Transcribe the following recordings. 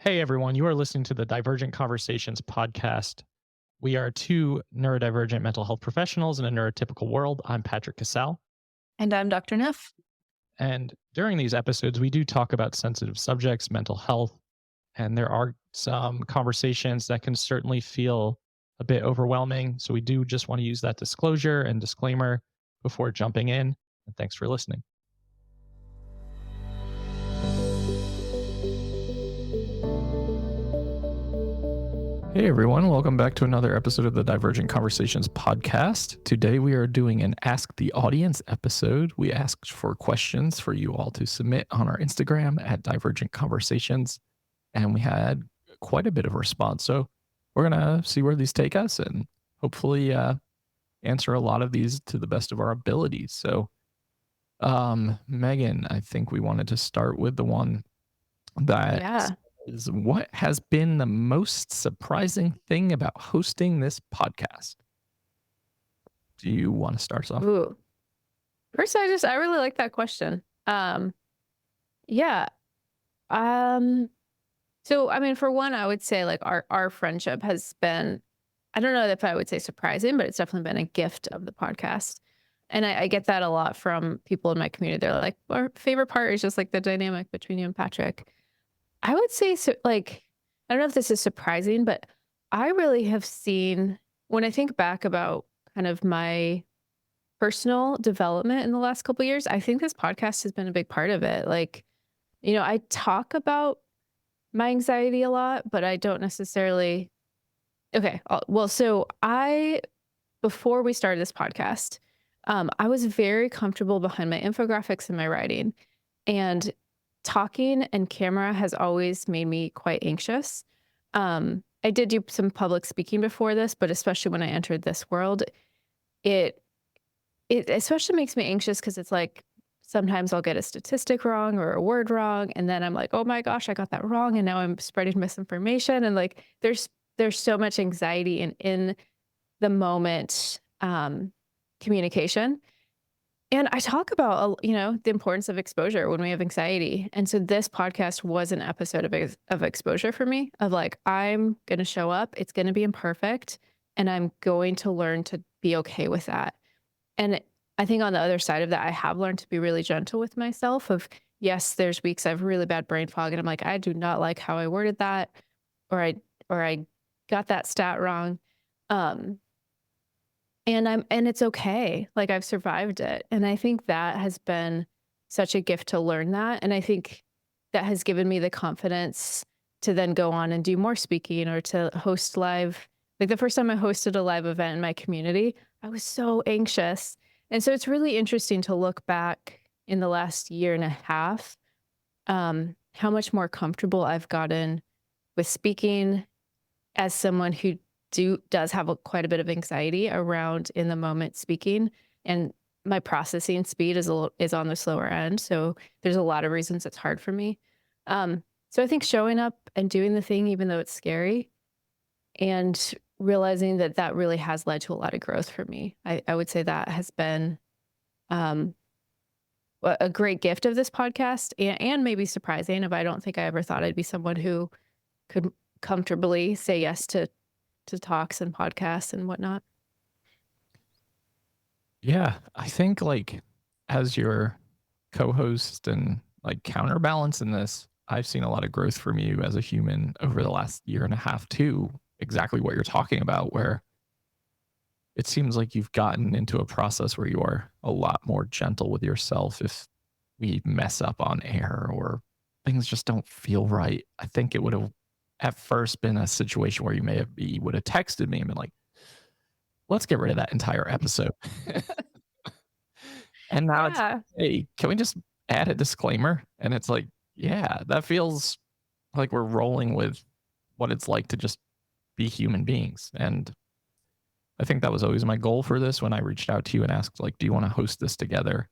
Hey everyone, you are listening to the Divergent Conversations podcast. We are two neurodivergent mental health professionals in a neurotypical world. I'm Patrick Casale. And I'm Dr. Neff. And during these episodes, we do talk about sensitive subjects, mental health, and there are some conversations that can certainly feel a bit overwhelming. So we do just want to use that disclosure and disclaimer before jumping in. And thanks for listening. Hey everyone, welcome back to another episode of the Divergent Conversations podcast. Today we are doing an Ask the Audience episode. We asked for questions for you all to submit on our Instagram at Divergent Conversations, and we had quite a bit of response. So we're going to see where these take us and hopefully answer a lot of these to the best of our abilities. So Megan, I think we wanted to start with the one that is what has been the most surprising thing about hosting this podcast? Do you want to start off? Ooh. First, I really like that question. Yeah. So, I mean, for one, I would say like our friendship has been, I don't know if I would say surprising, but it's definitely been a gift of the podcast. And I get that a lot from people in my community. They're like, our favorite part is just like the dynamic between you and Patrick. I would say, so, like, I don't know if this is surprising, but I really have seen, when I think back about kind of my personal development in the last couple of years, I think this podcast has been a big part of it. Like, I talk about my anxiety a lot, but I don't necessarily. Okay. Well, so before we started this podcast, I was very comfortable behind my infographics and my writing. And talking and camera has always made me quite anxious. I did do some public speaking before this, but especially when I entered this world, it especially makes me anxious because it's like sometimes I'll get a statistic wrong or a word wrong, and then I'm like, oh my gosh, I got that wrong, and now I'm spreading misinformation, and like there's so much anxiety in the moment communication. And I talk about, the importance of exposure when we have anxiety. And so this podcast was an episode of exposure for me, of like, I'm going to show up, it's going to be imperfect, and I'm going to learn to be okay with that. And I think on the other side of that, I have learned to be really gentle with myself of, yes, there's weeks I have really bad brain fog and I'm like, I do not like how I worded that, or I got that stat wrong. And it's okay. Like, I've survived it. And I think that has been such a gift to learn that. And I think that has given me the confidence to then go on and do more speaking or to host live. Like the first time I hosted a live event in my community, I was so anxious. And so it's really interesting to look back in the last year and a half, how much more comfortable I've gotten with speaking as someone who does have quite a bit of anxiety around in the moment speaking, and my processing speed is on the slower end. So there's a lot of reasons it's hard for me. So I think showing up and doing the thing, even though it's scary, and realizing that really has led to a lot of growth for me. I would say that has been a great gift of this podcast, and maybe surprising. If I don't think I ever thought I'd be someone who could comfortably say yes to talks and podcasts and whatnot. Yeah, I think like as your co-host and like counterbalance in this, I've seen a lot of growth from you as a human over the last year and a half too. Exactly what you're talking about, where it seems like you've gotten into a process where you are a lot more gentle with yourself if we mess up on air or things just don't feel right. I think it would have at first been a situation where you would have texted me and been like, let's get rid of that entire episode. And now it's, hey, can we just add a disclaimer? And it's like, yeah, that feels like we're rolling with what it's like to just be human beings. And I think that was always my goal for this when I reached out to you and asked, like, do you want to host this together?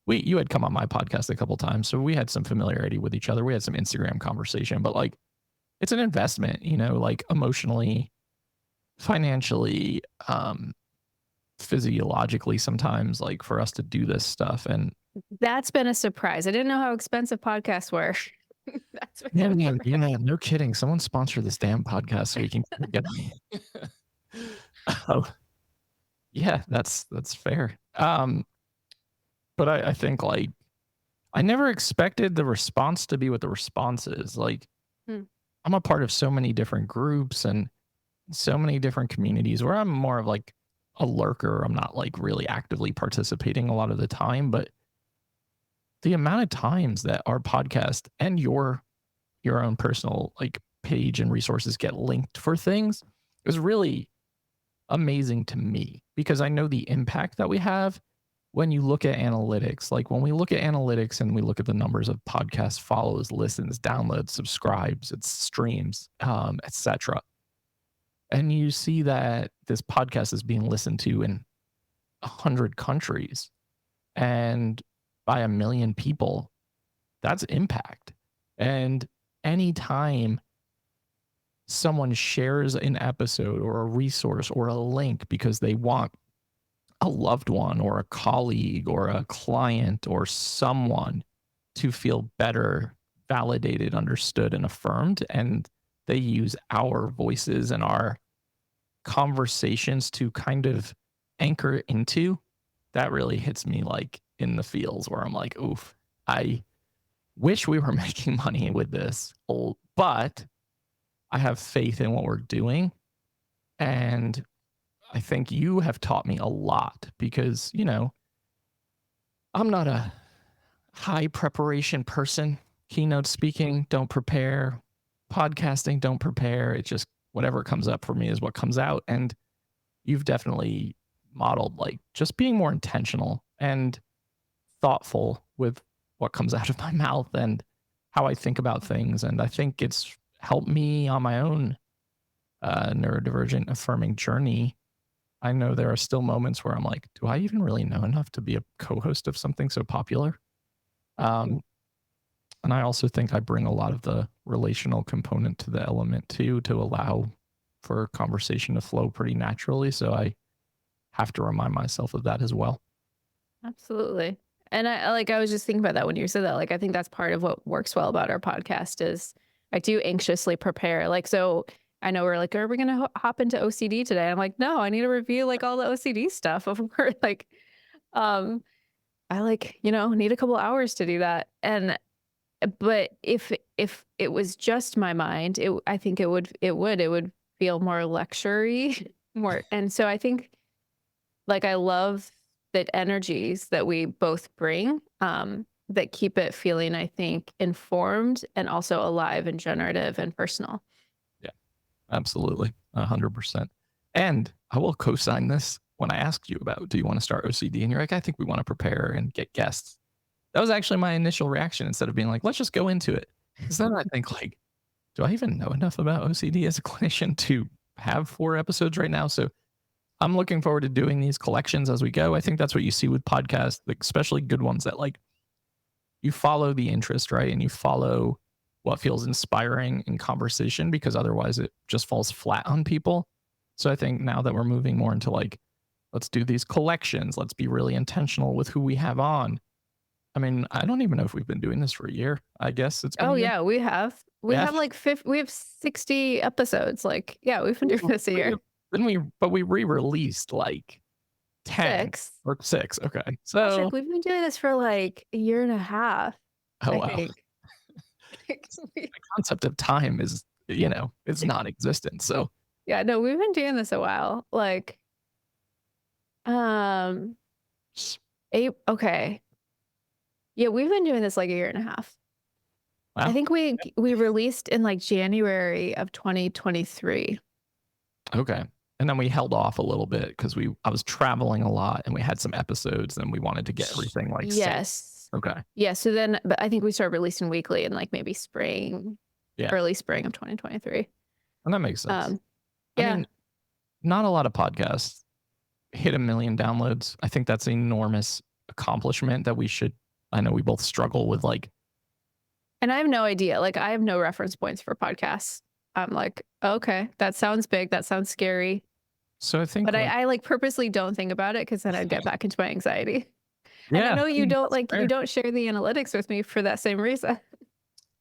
You had come on my podcast a couple times, so we had some familiarity with each other. We had some Instagram conversation, but like, it's an investment, like emotionally, financially, physiologically sometimes, like for us to do this stuff. And that's been a surprise. I didn't know how expensive podcasts were. That's what Yeah, I yeah, remember. yeah, no kidding. Someone sponsor this damn podcast so we can get. Oh, yeah, that's fair. But I think like I never expected the response to be what the response is. Like Hmm. I'm a part of so many different groups and so many different communities where I'm more of like a lurker. I'm not like really actively participating a lot of the time, but the amount of times that our podcast and your own personal like page and resources get linked for things is really amazing to me because I know the impact that we have when you look at analytics. Like when we look at analytics and we look at the numbers of podcast follows, listens, downloads, subscribes, it's streams, etc. And you see that this podcast is being listened to in 100 countries and by 1 million people. That's impact. And anytime someone shares an episode or a resource or a link because they want a loved one or a colleague or a client or someone to feel better, validated, understood, and affirmed, and they use our voices and our conversations to kind of anchor into, that really hits me like in the feels where I'm like, oof, I wish we were making money with this, but I have faith in what we're doing. And I think you have taught me a lot because, I'm not a high preparation person. Keynote speaking, don't prepare. Podcasting, don't prepare. It just, whatever comes up for me is what comes out. And you've definitely modeled like just being more intentional and thoughtful with what comes out of my mouth and how I think about things. And I think it's helped me on my own neurodivergent affirming journey. I know there are still moments where I'm like, do I even really know enough to be a co-host of something so popular? And I also think I bring a lot of the relational component to the element too, to allow for conversation to flow pretty naturally. So I have to remind myself of that as well. Absolutely. And I was just thinking about that when you said that. Like, I think that's part of what works well about our podcast is I do anxiously prepare. Like, so I know we're like, are we going to hop into OCD today? I'm like, no, I need to review like all the OCD stuff before like, I like, need a couple hours to do that. But if it was just my mind, I think it would feel more lectury more. And so I think like I love that energies that we both bring that keep it feeling, I think, informed and also alive and generative and personal. Yeah, absolutely. 100%. And I will co-sign this when I asked you about, do you want to start OCD? And you're like, I think we want to prepare and get guests. That was actually my initial reaction instead of being like, let's just go into it. Because then I think like, do I even know enough about OCD as a clinician to have 4 episodes right now? So I'm looking forward to doing these collections as we go. I think that's what you see with podcasts, like especially good ones that like you follow the interest, right? And you follow what feels inspiring in conversation because otherwise it just falls flat on people. So I think now that we're moving more into like, let's do these collections, let's be really intentional with who we have on. I mean, I don't even know if we've been doing this for a year. I guess it's been Oh a year. yeah, we have. We Yeah. have like we have 60 episodes. Like, yeah, we've been doing this a year. But we re-released like 10 6. or 6. Okay. Patrick, So, we've been doing this for like a year and a half, oh I wow. think. The concept of time is, it's non-existent. So, Yeah, no, we've been doing this a while. Like, um, okay. Yeah, we've been doing this like a year and a half. wow. I think we released in like January of 2023. Okay. And then we held off a little bit because I was traveling a lot and we had some episodes and we wanted to get everything like safe. Yes. Okay. Yeah. So then, but I think we started releasing weekly in like maybe spring, early spring of 2023. And that makes sense. I Yeah. mean, not a lot of podcasts hit 1 million downloads. I think that's an enormous accomplishment that I know we both struggle with like. And I have no idea. Like, I have no reference points for podcasts. I'm like, okay, that sounds big. That sounds scary. So I think, but I like purposely don't think about it because then I'd get back into my anxiety. yeah, And I know you don't fair. you don't share the analytics with me for that same reason.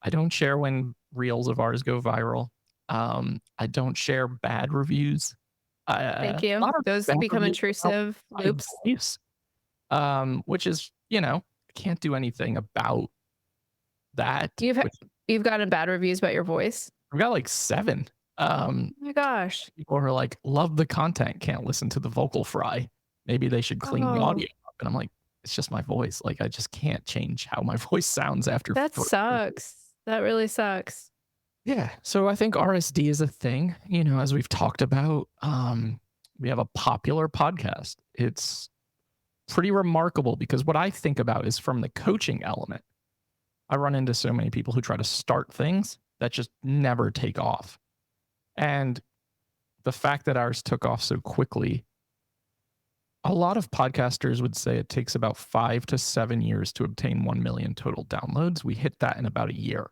I don't share when reels of ours go viral. I don't share bad reviews. Thank A you. lot of Those bad become reviews about intrusive my loops. voice, which is, can't do anything about that. You've Which you've gotten bad reviews about your voice? I've got like 7. Oh my gosh. People who are like, love the content, can't listen to the vocal fry. Maybe they should clean the audio Oh, up. And I'm like, it's just my voice. Like, I just can't change how my voice sounds after that 4 sucks. That really sucks. Yeah. So I think RSD is a thing, as we've talked about. We have a popular podcast. It's pretty remarkable because what I think about is from the coaching element. I run into so many people who try to start things that just never take off. And the fact that ours took off so quickly, a lot of podcasters would say it takes about 5 to 7 years to obtain 1 million total downloads. We hit that in about a year,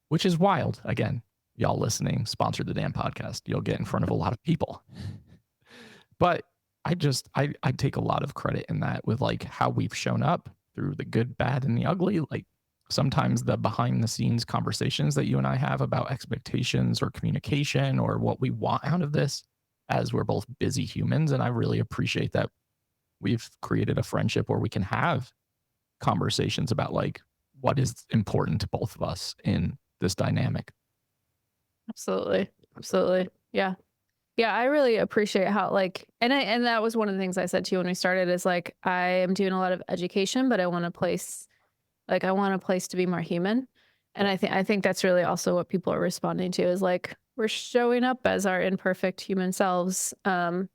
which is wild. Again, y'all listening, sponsor the damn podcast. You'll get in front of a lot of people. But I take a lot of credit in that with like how we've shown up through the good, bad, and the ugly. Like sometimes the behind the scenes conversations that you and I have about expectations or communication or what we want out of this, as we're both busy humans. And I really appreciate that we've created a friendship where we can have conversations about like what is important to both of us in this dynamic. Absolutely. Absolutely. Yeah. Yeah, I really appreciate how and that was one of the things I said to you when we started is like I am doing a lot of education, but I want a place to be more human. And I think that's really also what people are responding to is like we're showing up as our imperfect human selves. And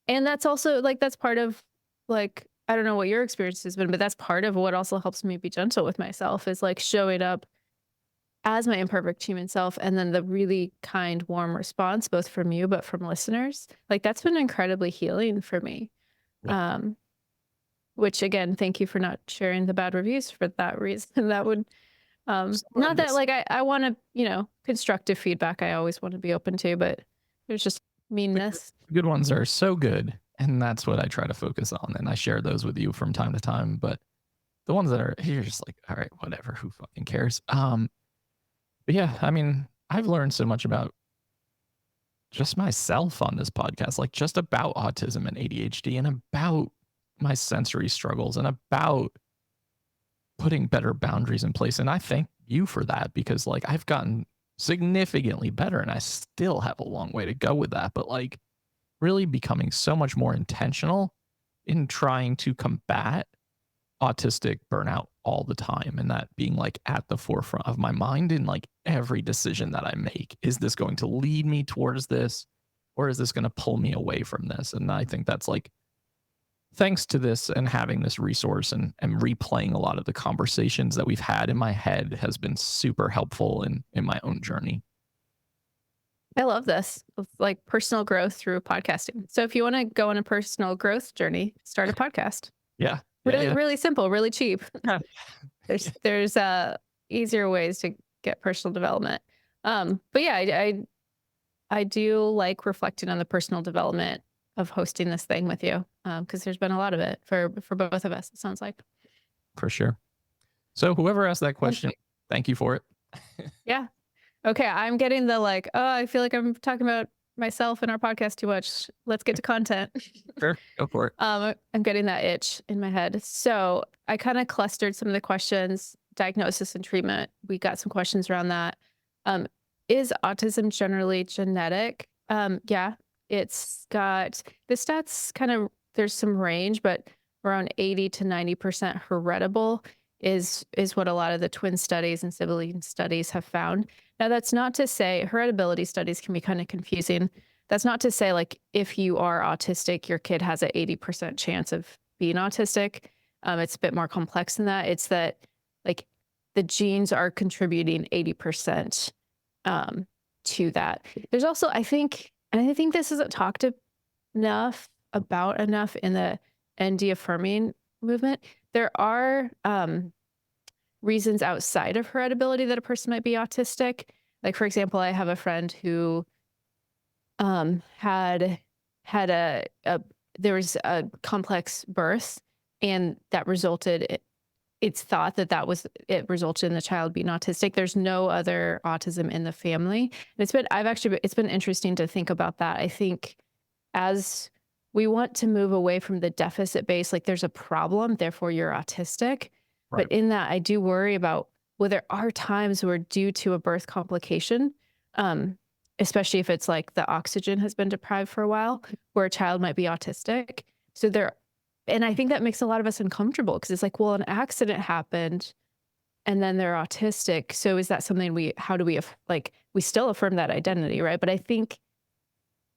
that's also like that's part of like I don't know what your experience has been, but that's part of what also helps me be gentle with myself is like showing up as my imperfect human self and then the really kind, warm response, both from you, but from listeners, like that's been incredibly healing for me. Yeah. Which again, thank you for not sharing the bad reviews for that reason. That would, not that like I want to, constructive feedback. I always want to be open to, but there's just meanness. The good ones are so good. And that's what I try to focus on. And I share those with you from time to time. But the ones that are, you're just like, all right, whatever, who fucking cares? But yeah, I mean, I've learned so much about just myself on this podcast, like just about autism and ADHD and about my sensory struggles and about putting better boundaries in place. And I thank you for that because like I've gotten significantly better and I still have a long way to go with that. But like really becoming so much more intentional in trying to combat autistic burnout all the time and that being like at the forefront of my mind in like every decision that I make. Is this going to lead me towards this or is this going to pull me away from this? And I think that's like thanks to this and having this resource and replaying a lot of the conversations that we've had in my head has been super helpful in my own journey. I love this. It's like personal growth through podcasting. So if you want to go on a personal growth journey, start a podcast. Yeah. Really simple, really cheap. Yeah. There's easier ways to get personal development. But yeah, I do like reflecting on the personal development of hosting this thing with you. Because there's been a lot of it for both of us, it sounds like. For sure. So whoever asked that question, thank you for it. Yeah. Okay. I'm getting the like, oh, I feel like I'm talking about myself and our podcast too much. Let's get to content. Sure. Go for it. I'm getting that itch in my head. So I kind of clustered some of the questions, diagnosis and treatment. We got some questions around that. Is autism generally genetic? Yeah, it's got the stats kind of, there's some range, but around 80 to 90% heritable is what a lot of the twin studies and sibling studies have found. Now, that's not to say heritability studies can be kind of confusing. That's not to say like if you are autistic, your kid has an 80% chance of being autistic. It's a bit more complex than that. It's that like the genes are contributing 80% to that. There's also, I think this isn't talked enough in the 𝗿𝗶𝘀 movement. There are reasons outside of heritability that a person might be autistic. Like, for example, I have a friend who had there was a complex birth, and that resulted it's thought that it resulted in the child being autistic. There's no other autism in the family. And it's been interesting to think about that. I think as we want to move away from the deficit base, like there's a problem, therefore you're autistic. Right. But in that, I do worry about, well, there are times where due to a birth complication, especially if it's like the oxygen has been deprived for a while, where a child might be autistic. And I think that makes a lot of us uncomfortable because it's like, well, an accident happened and then they're autistic. So is that something we still affirm that identity, right? But I think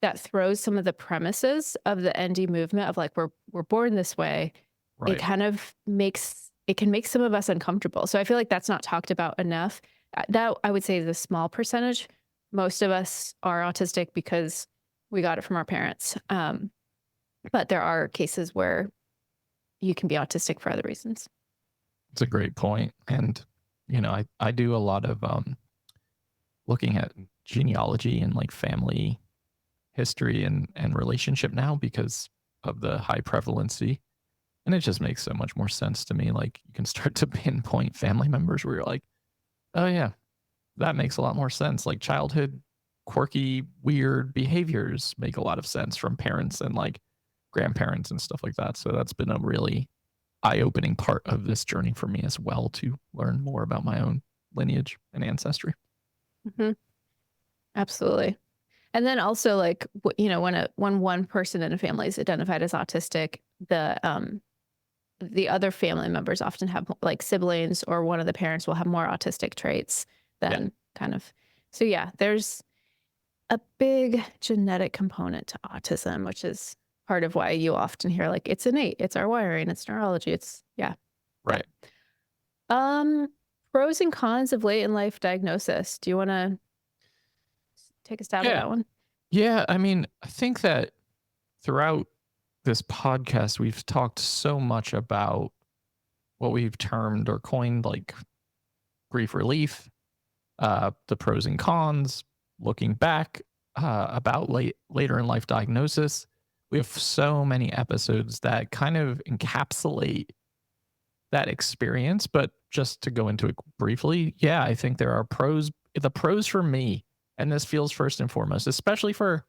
that throws some of the premises of the ND movement of like, we're born this way. Right. It can make some of us uncomfortable. So I feel like that's not talked about enough. That I would say is a small percentage. Most of us are autistic because we got it from our parents. But there are cases where you can be autistic for other reasons. It's a great point. And, I do a lot of looking at genealogy and like family history and relationship now because of the high prevalency. And it just makes so much more sense to me. Like you can start to pinpoint family members where you're like, oh yeah, that makes a lot more sense. Like childhood quirky, weird behaviors make a lot of sense from parents and like grandparents and stuff like that. So that's been a really eye-opening part of this journey for me as well, to learn more about my own lineage and ancestry. Mm-hmm. Absolutely. And then also like, when one person in a family is identified as autistic, the other family members often have like siblings or one of the parents will have more autistic traits than So yeah, there's a big genetic component to autism, which is part of why you often hear like, it's innate, it's our wiring, it's neurology, Right. Pros and cons of late in life diagnosis. Do you want to take a stab at that one? Yeah. I mean, I think that throughout this podcast, we've talked so much about what we've termed or coined like grief relief, the pros and cons, looking back, about later in life diagnosis. We have so many episodes that kind of encapsulate that experience. But just to go into it briefly, yeah, I think there are pros. The pros for me, and this feels first and foremost, especially for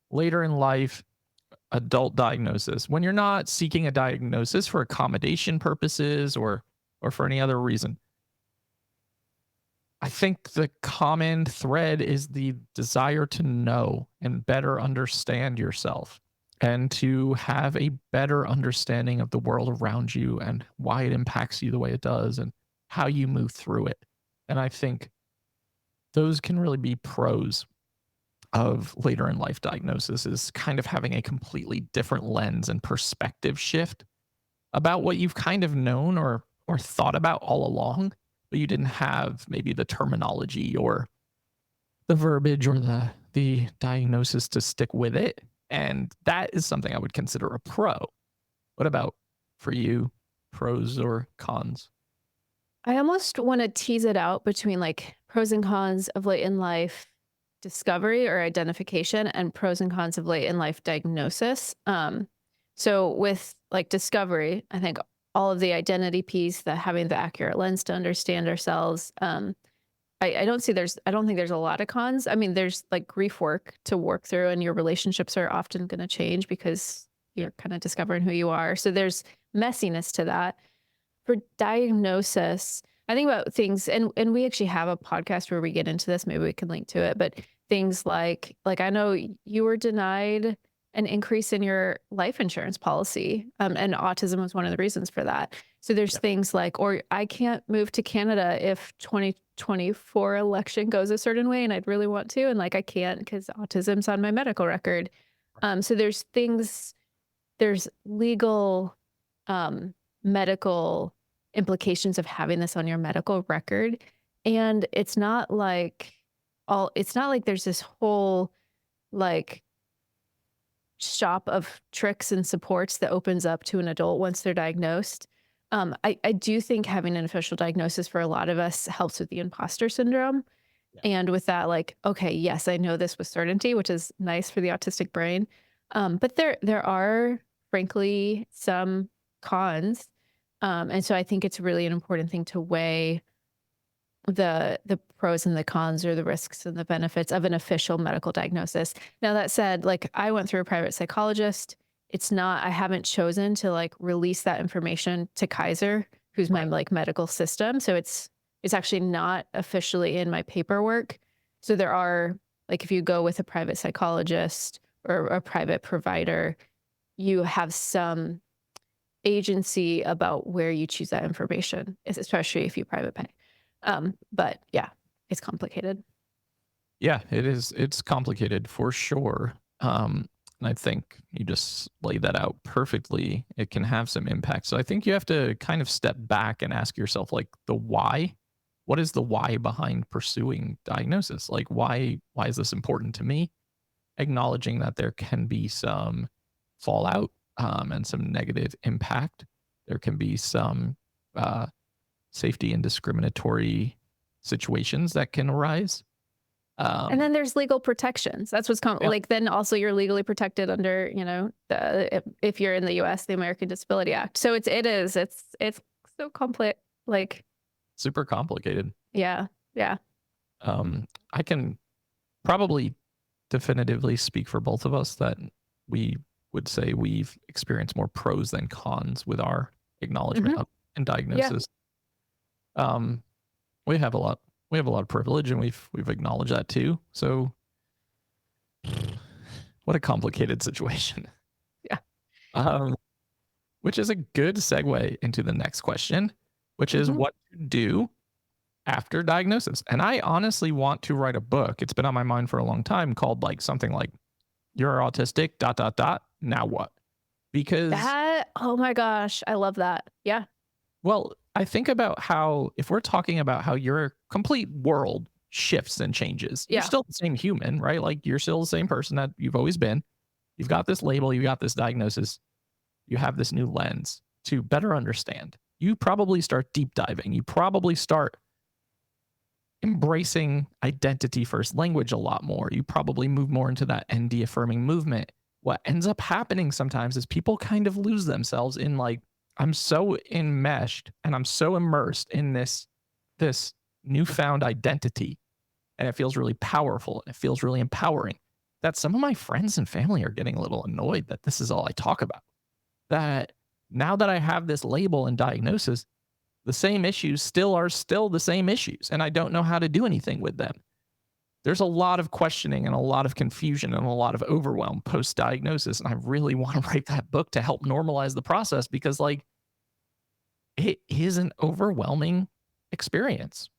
later in life adult diagnosis, when you're not seeking a diagnosis for accommodation purposes or for any other reason. I think the common thread is the desire to know and better understand yourself and to have a better understanding of the world around you and why it impacts you the way it does and how you move through it. And I think those can really be pros of later in life diagnosis, is kind of having a completely different lens and perspective shift about what you've kind of known or thought about all along, but you didn't have maybe the terminology or the verbiage or the diagnosis to stick with it. And that is something I would consider a pro. What about for you, pros or cons? I almost want to tease it out between like pros and cons of late in life discovery or identification and pros and cons of late in life diagnosis. So with like discovery, I think all of the identity piece, that having the accurate lens to understand ourselves. I don't think there's a lot of cons. I mean, there's like grief work to work through, and your relationships are often going to change because you're kind of discovering who you are. So there's messiness to that. For diagnosis, I think about things, and we actually have a podcast where we get into this. Maybe we can link to it. But things like I know you were denied an increase in your life insurance policy, and autism was one of the reasons for that. So there's things like, or I can't move to Canada if 2024 election goes a certain way, and I'd really want to, and like I can't because autism's on my medical record. So there's things, there's legal, medical implications of having this on your medical record. And it's not like there's this whole like shop of tricks and supports that opens up to an adult once they're diagnosed. I do think having an official diagnosis for a lot of us helps with the imposter syndrome. Yeah. And with that, like, okay, yes, I know this with certainty, which is nice for the autistic brain. But there are frankly some cons. And so I think it's really an important thing to weigh the pros and the cons, or the risks and the benefits of an official medical diagnosis. Now, that said, like, I went through a private psychologist. It's not, I haven't chosen to like release that information to Kaiser, who's my Right. like medical system. So it's actually not officially in my paperwork. So there are, like, if you go with a private psychologist or a private provider, you have some agency about where you choose that information, especially if you private pay. But yeah, it's complicated. Yeah, it is. It's complicated for sure. And I think you just laid that out perfectly. It can have some impact. So I think you have to kind of step back and ask yourself, like, the why. What is the why behind pursuing diagnosis? Like, why is this important to me? Acknowledging that there can be some fallout, and some negative impact. There can be some uh, safety and discriminatory situations that can arise. And Um, then there's legal protections. That's what's yeah, like, then also you're legally protected under, if you're in the US, the American Disability Act. So it's so complex. Like, super complicated. yeah, yeah. I can probably definitively speak for both of us that we would say we've experienced more pros than cons with our acknowledgement Hmm. of and Yeah, diagnosis. Um, we have a lot. We have a lot of privilege, and we've acknowledged that too. So, what a complicated situation. yeah. Um, which is a good segue into the next question, which is Hmm. what to do after diagnosis. And I honestly want to write a book. It's been on my mind for a long time, called like something like "You're autistic." Dot dot dot. Now what? Because, Oh my gosh, I love that. Yeah. well, I think about how, if we're talking about how your complete world shifts and changes, you're Yeah. still the same human, right? Like, you're still the same person that you've always been. You've got this label, you got this diagnosis, you have this new lens to better understand. You probably start deep diving. You probably start embracing identity first language a lot more. You probably move more into that ND affirming movement. What ends up happening sometimes is people kind of lose themselves in, like, I'm so enmeshed and I'm so immersed in this newfound identity, and it feels really powerful and it feels really empowering, that some of my friends and family are getting a little annoyed that this is all I talk about. That now that I have this label and diagnosis, the same issues still the same issues, and I don't know how to do anything with them. There's a lot of questioning and a lot of confusion and a lot of overwhelm post diagnosis, and I really want to write that book to help normalize the process, because, like, it is an overwhelming experience.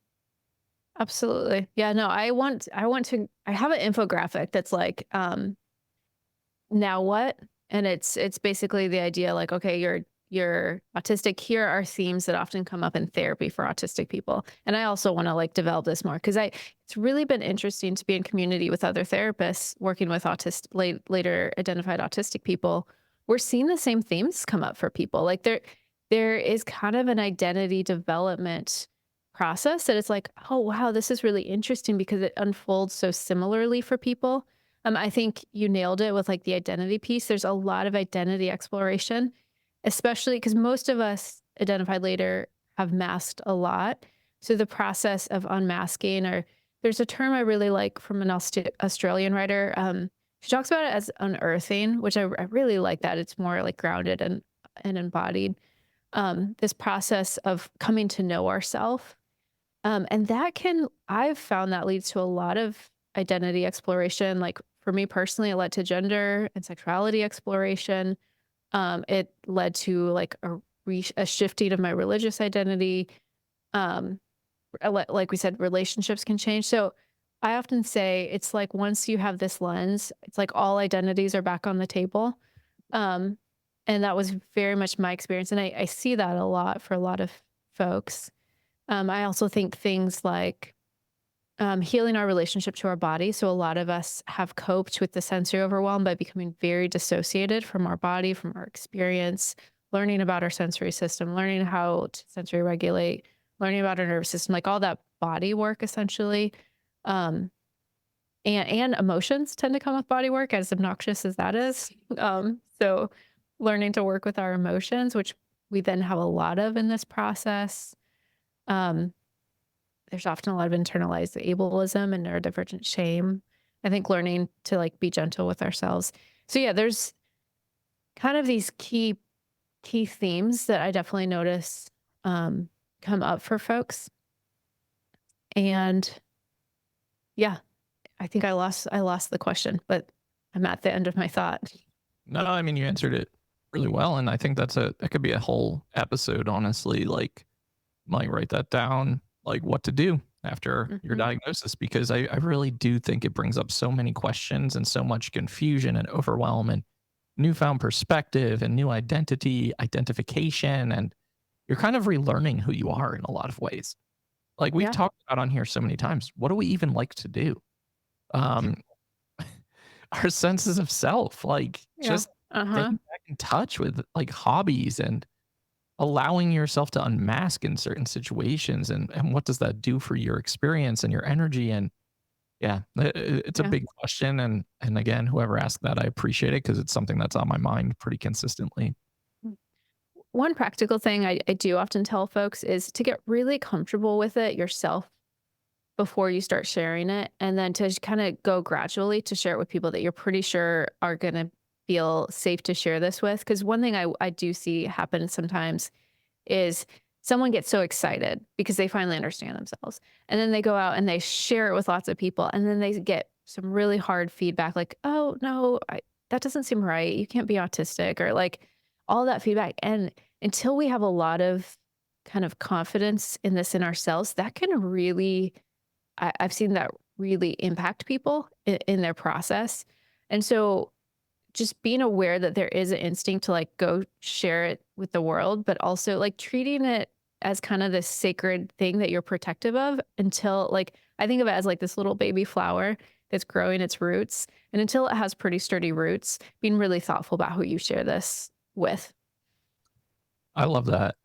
Absolutely. Yeah, no, I have an infographic that's like, now what? And it's basically the idea, like, okay, you're autistic. Here are themes that often come up in therapy for autistic people. And I also want to like develop this more, because it's really been interesting to be in community with other therapists working with later identified autistic people. We're seeing the same themes come up for people. Like, there is kind of an identity development process that it's like, oh wow, this is really interesting because it unfolds so similarly for people. I think you nailed it with like the identity piece. There's a lot of identity exploration, especially because most of us identified later have masked a lot. So the process of unmasking, or there's a term I really like from an Australian writer. She talks about it as unearthing, which I really like that. It's more like grounded and embodied. This process of coming to know ourselves. And I've found that leads to a lot of identity exploration. Like, for me personally, it led to gender and sexuality exploration. It led to like a shifting of my religious identity. Um, like we said, relationships can change. So I often say it's like, once you have this lens, it's like all identities are back on the table. Um, and that was very much my experience. And I see that a lot for a lot of folks. I also think things like healing our relationship to our body. So a lot of us have coped with the sensory overwhelm by becoming very dissociated from our body, from our experience, learning about our sensory system, learning how to sensory regulate, learning about our nervous system, like all that body work essentially. Um, and emotions tend to come with body work, as obnoxious as that is. So learning to work with our emotions, which we then have a lot of in this process. Um, there's often a lot of internalized ableism and neurodivergent shame. I think learning to like be gentle with ourselves. So yeah, there's kind of these key themes that I definitely notice come up for folks. And yeah, I think I lost the question, but I'm at the end of my thought. No, I mean, you answered it really well. And I think that could be a whole episode, honestly. Like, might write that down, like what to do after your Mhm. diagnosis, because I really do think it brings up so many questions and so much confusion and overwhelm and newfound perspective and new identification. And you're kind of relearning who you are in a lot of ways. Like we've Yeah. talked about on here so many times. What do we even like to do? Um, our senses of self, like Yeah. just Uh-huh. getting back in touch with like hobbies and allowing yourself to unmask in certain situations, and what does that do for your experience and your energy? And yeah, it's a Yeah. big question, and again, whoever asked that, I appreciate it because it's something that's on my mind pretty consistently. Mm. One practical thing I do often tell folks is to get really comfortable with it yourself before you start sharing it, and then to kind of go gradually to share it with people that you're pretty sure are going to feel safe to share this with. Because one thing I do see happen sometimes is someone gets so excited because they finally understand themselves, and then they go out and they share it with lots of people, and then they get some really hard feedback like, "Oh, no, that doesn't seem right. You can't be autistic," or like all that feedback. And until we have a lot of kind of confidence in this in ourselves, that can really I've seen that really impact people in their process. And so just being aware that there is an instinct to like go share it with the world, but also like treating it as kind of this sacred thing that you're protective of until like I think of it as like this little baby flower that's growing its roots. And until it has pretty sturdy roots, being really thoughtful about who you share this with. I love that.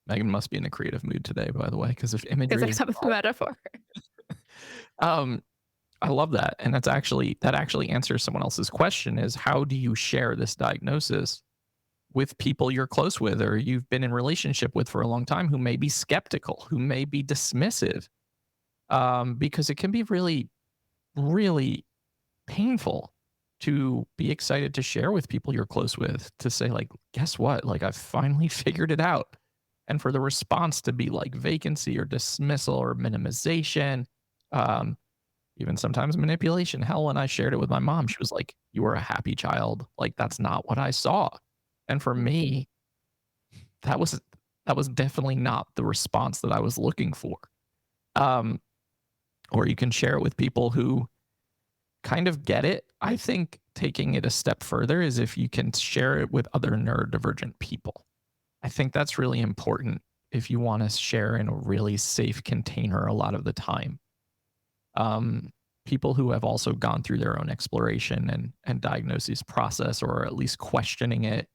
Megan must be in a creative mood today, by the way, because if Because imagery I is have a metaphor. um, I love that, and that actually answers someone else's question: is how do you share this diagnosis with people you're close with or you've been in relationship with for a long time who may be skeptical, who may be dismissive, because it can be really, really painful to be excited to share with people you're close with, to say like, guess what? Like I've finally figured it out. And for the response to be like vacancy or dismissal or minimization, um, even sometimes manipulation. Hell, when I shared it with my mom, she was like, you were a happy child. Like that's not what I saw. And for Mm. me, that was that was definitely not the response that I was looking for. Um, or you can share it with people who kind of get it. I think taking it a step further is if you can share it with other neurodivergent people. I think that's really important if you want to share in a really safe container a lot of the time. Um, People who have also gone through their own exploration and diagnosis process, or at least questioning it,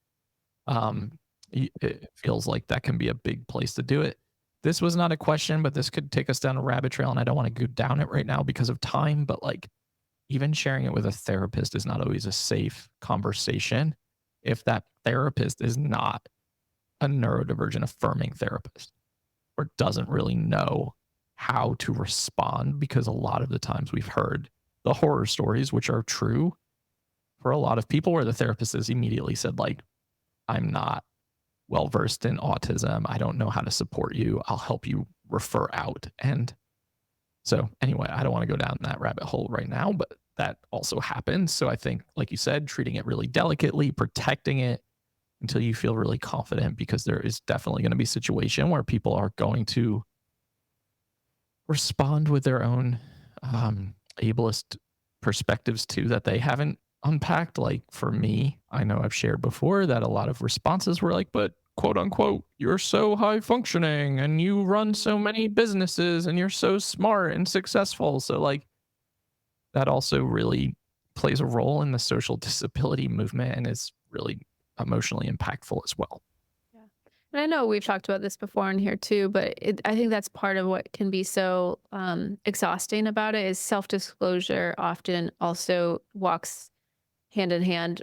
um, it feels like that can be a big place to do it. This was not a question, but this could take us down a rabbit trail, and I don't want to go down it right now because of time. But like, even sharing it with a therapist is not always a safe conversation if that therapist is not a neurodivergent affirming therapist or doesn't really know how to respond, because a lot of the times we've heard the horror stories, which are true for a lot of people, where the therapist has immediately said like, I'm not well versed in autism, I don't know how to support you, I'll help you refer out. And so anyway, I don't want to go down that rabbit hole right now, but that also happens. So I think, like you said, treating it really delicately, protecting it until you feel really confident, because there is definitely going to be a situation where people are going to respond with their own ableist perspectives too that they haven't unpacked. Like for me, I know I've shared before that a lot of responses were like, but quote unquote, you're so high functioning and you run so many businesses and you're so smart and successful. So like that also really plays a role in the social disability movement and is really emotionally impactful as well. Yeah. And I know we've talked about this before in here too, but I think that's part of what can be so exhausting about it is self-disclosure often also walks hand in hand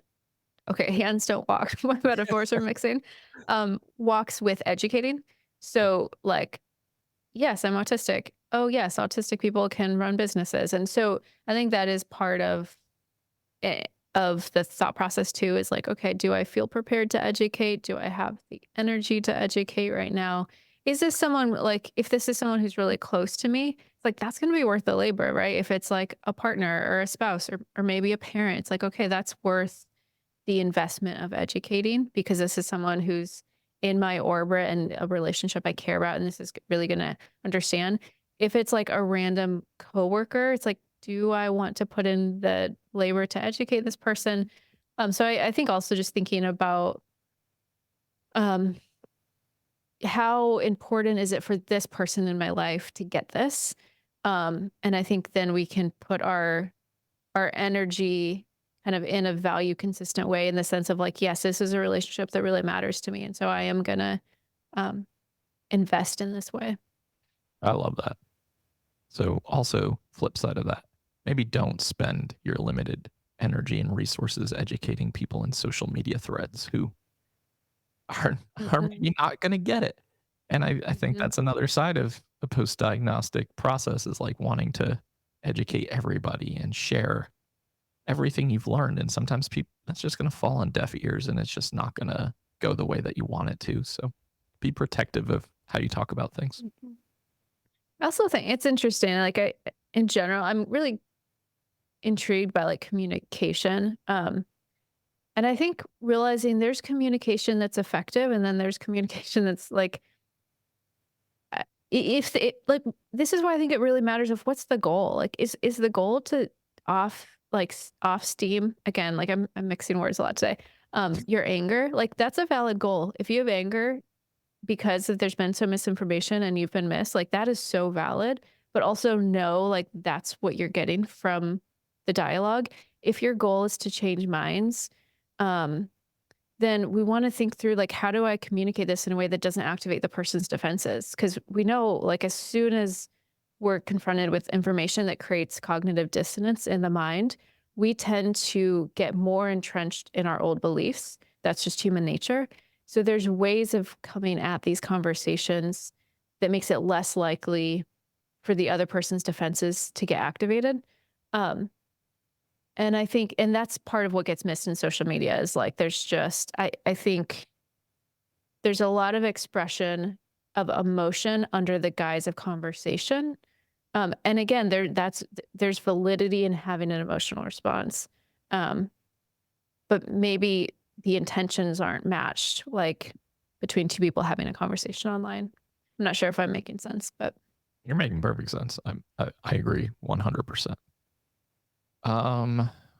okay, hands don't walk. My metaphors are mixing. Walks with educating. So like, yes, I'm autistic. Oh yes, autistic people can run businesses. And so I think that is part it, of the thought process too, is like, okay, do I feel prepared to educate? Do I have the energy to educate right now? Is this someone like, if this is someone who's really close to me, it's like, that's going to be worth the labor, right? If it's like a partner or a spouse or maybe a parent, it's like, okay, that's worth the investment of educating because this is someone who's in my orbit and a relationship I care about, and this is really going to understand. If it's like a random coworker, it's like, do I want to put in the labor to educate this person? So I think also just thinking about um, how important is it for this person in my life to get this? And I think then we can put our energy kind of in a value consistent way in the sense of like, yes, this is a relationship that really matters to me. And so I am going to um, invest in this way. I love that. So also flip side of that, maybe don't spend your limited energy and resources educating people in social media threads who are Mhm, maybe not going to get it. And I think mhm. that's another side of the post-diagnostic process is like wanting to educate everybody and share everything you've learned. And sometimes people that's just going to fall on deaf ears and it's just not going to go the way that you want it to. So be protective of how you talk about things. Mhm. I also think it's interesting. Like in general, I'm really intrigued by like communication. And I think realizing there's communication that's effective, and then there's communication that's like, if it like this is why I think it really matters of what's the goal. Like, is the goal to off steam again? Like I'm mixing words a lot today. Your anger, like that's a valid goal. If you have anger because there's been some misinformation and you've been missed, like that is so valid, but also know like that's what you're getting from the dialogue. If your goal is to change minds, um, then we want to think through like, how do I communicate this in a way that doesn't activate the person's defenses? Because we know like as soon as we're confronted with information that creates cognitive dissonance in the mind, we tend to get more entrenched in our old beliefs. That's just human nature. So there's ways of coming at these conversations that makes it less likely for the other person's defenses to get activated. Um, and I think, and that's part of what gets missed in social media is like, there's just, I think there's a lot of expression of emotion under the guise of conversation. And again, there's validity in having an emotional response. Um, but maybe the intentions aren't matched, like between two people having a conversation online. I'm not sure if I'm making sense, but You're making perfect sense. I agree 100%.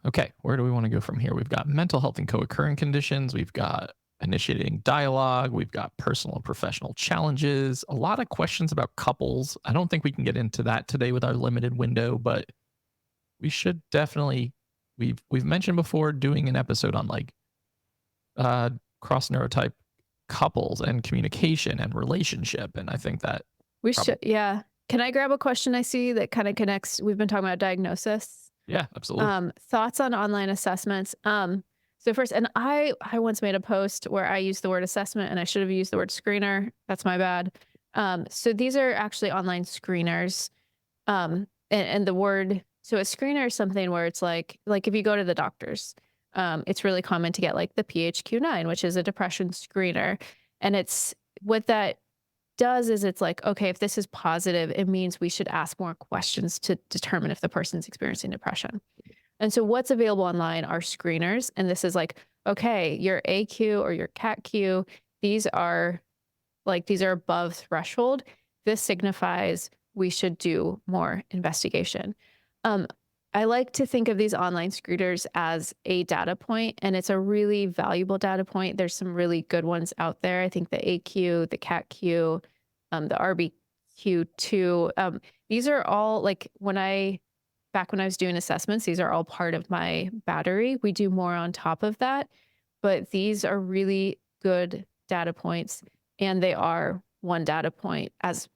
Okay, where do we want to go from here? We've got mental health and co-occurring conditions. We've got initiating dialogue. We've got personal and professional challenges. A lot of questions about couples. I don't think we can get into that today with our limited window, but we should definitely. We've mentioned before doing an episode on like cross neurotype couples and communication and relationship, and I think that we probably should, yeah. Can I grab a question I see that kind of connects? We've been talking about diagnosis. yeah, absolutely. Thoughts on online assessments. So first, and I once made a post where I used the word assessment and I should have used the word screener. That's my bad. So these are actually online screeners. And the word, so a screener is something where it's like if you go to the doctors, it's really common to get like the PHQ-9, which is a depression screener. And it's what that does is it's like, okay, if this is positive, it means we should ask more questions to determine if the person's experiencing depression. And so what's available online are screeners. And this is like, okay, your AQ or your CAT-Q, these are these are above threshold. This signifies we should do more investigation. Um, I like to think of these online screeners as a data point, and it's a really valuable data point. There's some really good ones out there. I think the AQ, the CAT-Q, the RBQ2. These are all like back when I was doing assessments, these are all part of my battery. We do more on top of that, but these are really good data points, and they are one data point as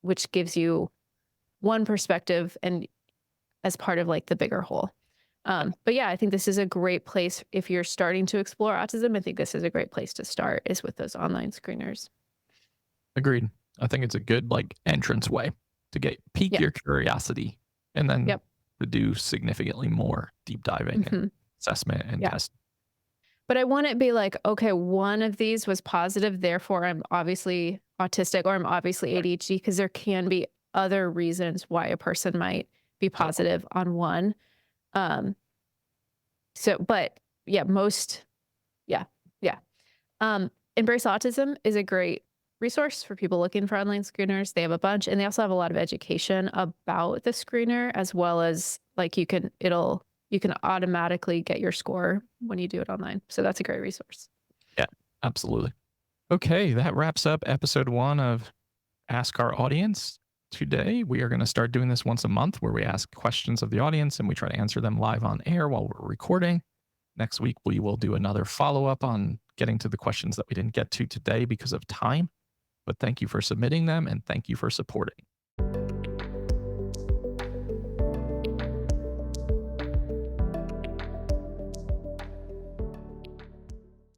which gives you one perspective and as part of like the bigger whole. But yeah, I think this is a great place if you're starting to explore autism. I think this is a great place to start is with those online screeners. Agreed. I think it's a good like entrance way to pique Yeah. your curiosity and then Yep. to do significantly more deep diving and Mhm. assessment and Yeah. testing. But I wouldn't be like, okay, one of these was positive, therefore I'm obviously autistic or I'm obviously ADHD, because there can be other reasons why a person might be positive on one. Um, but yeah, yeah, yeah. Embrace Autism is a great resource for people looking for online screeners. They have a bunch, and they also have a lot of education about the screener, as well as like you can automatically get your score when you do it online. So that's a great resource. Yeah, absolutely. Okay, that wraps up episode 1 of Ask Our Audience. Today, we are going to start doing this once a month where we ask questions of the audience and we try to answer them live on air while we're recording. Next week, we will do another follow up on getting to the questions that we didn't get to today because of time. But thank you for submitting them and thank you for supporting.